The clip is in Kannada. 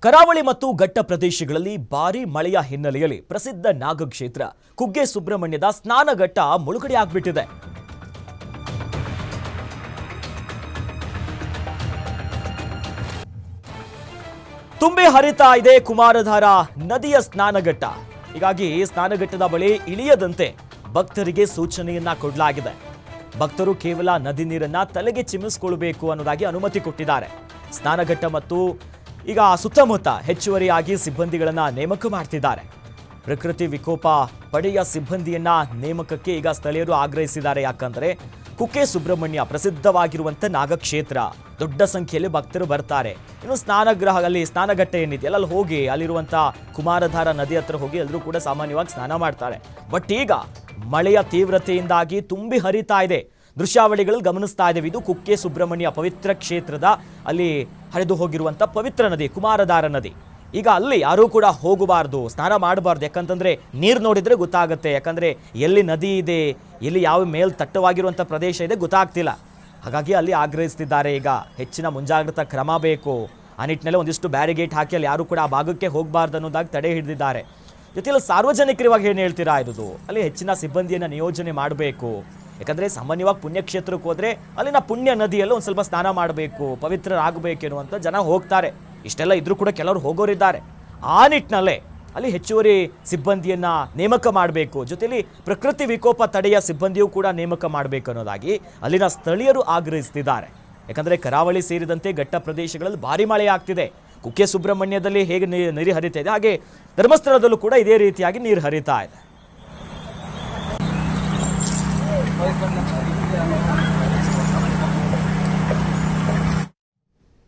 ಕರಾವಳಿ ಮತ್ತು ಘಟ್ಟ ಪ್ರದೇಶಗಳಲ್ಲಿ ಭಾರೀ ಮಳೆಯ ಹಿನ್ನೆಲೆಯಲ್ಲಿ ಪ್ರಸಿದ್ಧ ನಾಗಕ್ಷೇತ್ರ ಕುಕ್ಕೆ ಸುಬ್ರಹ್ಮಣ್ಯದ ಸ್ನಾನಘಟ್ಟ ಮುಳುಗಡೆಯಾಗ್ಬಿಟ್ಟಿದೆ. ತುಂಬಿ ಹರಿತಾ ಇದೆ ಕುಮಾರಧಾರ ನದಿಯ ಸ್ನಾನಘಟ್ಟ. ಹೀಗಾಗಿ ಸ್ನಾನಘಟ್ಟದ ಬಳಿ ಇಳಿಯದಂತೆ ಭಕ್ತರಿಗೆ ಸೂಚನೆಯನ್ನ ಕೊಡಲಾಗಿದೆ. ಭಕ್ತರು ಕೇವಲ ನದಿ ನೀರನ್ನ ತಲೆಗೆ ಚಿಮ್ಮಿಸಿಕೊಳ್ಳಬೇಕು ಅನ್ನೋದಾಗಿ ಅನುಮತಿ ಕೊಟ್ಟಿದ್ದಾರೆ. ಸ್ನಾನಘಟ್ಟ ಮತ್ತು ಈಗ ಸುತ್ತಮುತ್ತ ಹೆಚ್ಚುವರಿಯಾಗಿ ಸಿಬ್ಬಂದಿಗಳನ್ನ ನೇಮಕ ಮಾಡ್ತಿದ್ದಾರೆ. ಪ್ರಕೃತಿ ವಿಕೋಪ ಪಡೆಯ ಸಿಬ್ಬಂದಿಯನ್ನ ನೇಮಕಕ್ಕೆ ಈಗ ಸ್ಥಳೀಯರು ಆಗ್ರಹಿಸಿದ್ದಾರೆ. ಯಾಕಂದ್ರೆ ಕುಕ್ಕೆ ಸುಬ್ರಹ್ಮಣ್ಯ ಪ್ರಸಿದ್ಧವಾಗಿರುವಂಥ ನಾಗಕ್ಷೇತ್ರ, ದೊಡ್ಡ ಸಂಖ್ಯೆಯಲ್ಲಿ ಭಕ್ತರು ಬರ್ತಾರೆ. ಇನ್ನು ಅಲ್ಲಿ ಸ್ನಾನಘಟ್ಟ ಏನಿದೆಯಲ್ಲ, ಅಲ್ಲಿ ಹೋಗಿ ಅಲ್ಲಿರುವಂಥ ಕುಮಾರಧಾರ ನದಿ ಹತ್ರ ಹೋಗಿ ಎಲ್ಲರೂ ಕೂಡ ಸಾಮಾನ್ಯವಾಗಿ ಸ್ನಾನ ಮಾಡ್ತಾರೆ. ಬಟ್ ಈಗ ಮಳೆಯ ತೀವ್ರತೆಯಿಂದಾಗಿ ತುಂಬಿ ಹರಿತಾ ಇದೆ. ದೃಶ್ಯಾವಳಿಗಳಲ್ಲಿ ಗಮನಿಸ್ತಾ ಇದ್ದೇವೆ. ಇದು ಕುಕ್ಕೆ ಸುಬ್ರಹ್ಮಣ್ಯ ಪವಿತ್ರ ಕ್ಷೇತ್ರದ ಅಲ್ಲಿ ಹರಿದು ಹೋಗಿರುವಂಥ ಪವಿತ್ರ ನದಿ ಕುಮಾರಧಾರ ನದಿ. ಈಗ ಅಲ್ಲಿ ಯಾರೂ ಕೂಡ ಹೋಗಬಾರ್ದು, ಸ್ನಾನ ಮಾಡಬಾರ್ದು. ಯಾಕಂತಂದ್ರೆ ನೀರು ನೋಡಿದ್ರೆ ಗೊತ್ತಾಗುತ್ತೆ. ಯಾಕಂದ್ರೆ ಎಲ್ಲಿ ನದಿ ಇದೆ, ಎಲ್ಲಿ ಯಾವ ಮೇಲ್ ತಟ್ಟವಾಗಿರುವಂಥ ಪ್ರದೇಶ ಇದೆ ಗೊತ್ತಾಗ್ತಿಲ್ಲ. ಹಾಗಾಗಿ ಅಲ್ಲಿ ಆಗ್ರಹಿಸ್ತಿದ್ದಾರೆ. ಈಗ ಹೆಚ್ಚಿನ ಮುಂಜಾಗ್ರತಾ ಕ್ರಮ ಬೇಕು. ಆ ನಿಟ್ಟಿನಲ್ಲಿ ಒಂದಿಷ್ಟು ಬ್ಯಾರಿಗೇಟ್ ಹಾಕಿ ಅಲ್ಲಿ ಯಾರು ಕೂಡ ಆ ಭಾಗಕ್ಕೆ ಹೋಗಬಾರ್ದು ಅನ್ನೋದಾಗಿ ತಡೆ ಹಿಡಿದಿದ್ದಾರೆ. ಜೊತೆಯಲ್ಲಿ ಸಾರ್ವಜನಿಕರಿವಾಗಿ ಏನು ಹೇಳ್ತೀರಾ ಇರೋದು, ಅಲ್ಲಿ ಹೆಚ್ಚಿನ ಸಿಬ್ಬಂದಿಯನ್ನು ನಿಯೋಜನೆ ಮಾಡಬೇಕು. ಯಾಕಂದರೆ ಸಾಮಾನ್ಯವಾಗಿ ಪುಣ್ಯಕ್ಷೇತ್ರಕ್ಕೆ ಹೋದರೆ ಅಲ್ಲಿನ ಪುಣ್ಯ ನದಿಯಲ್ಲೂ ಒಂದು ಸ್ವಲ್ಪ ಸ್ನಾನ ಮಾಡಬೇಕು, ಪವಿತ್ರರಾಗಬೇಕೆನ್ನುವಂಥ ಜನ ಹೋಗ್ತಾರೆ. ಇಷ್ಟೆಲ್ಲ ಇದ್ರೂ ಕೂಡ ಕೆಲವರು ಹೋಗೋರಿದ್ದಾರೆ. ಆ ನಿಟ್ಟಿನಲ್ಲೇ ಅಲ್ಲಿ ಹೆಚ್ಚುವರಿ ಸಿಬ್ಬಂದಿಯನ್ನು ನೇಮಕ ಮಾಡಬೇಕು. ಜೊತೆಯಲ್ಲಿ ಪ್ರಕೃತಿ ವಿಕೋಪ ತಡೆಯ ಸಿಬ್ಬಂದಿಯೂ ಕೂಡ ನೇಮಕ ಮಾಡಬೇಕು ಅನ್ನೋದಾಗಿ ಅಲ್ಲಿನ ಸ್ಥಳೀಯರು ಆಗ್ರಹಿಸ್ತಿದ್ದಾರೆ. ಯಾಕಂದರೆ ಕರಾವಳಿ ಸೇರಿದಂತೆ ಘಟ್ಟ ಪ್ರದೇಶಗಳಲ್ಲಿ ಭಾರಿ ಮಳೆ ಆಗ್ತಿದೆ. ಕುಕ್ಕೆ ಸುಬ್ರಹ್ಮಣ್ಯದಲ್ಲಿ ಹೇಗೆ ನೀರು ಹರಿತಾ ಇದೆ, ಹಾಗೆ ಧರ್ಮಸ್ಥಳದಲ್ಲೂ ಕೂಡ ಇದೇ ರೀತಿಯಾಗಿ ನೀರು ಹರಿತಾ ಇದೆ.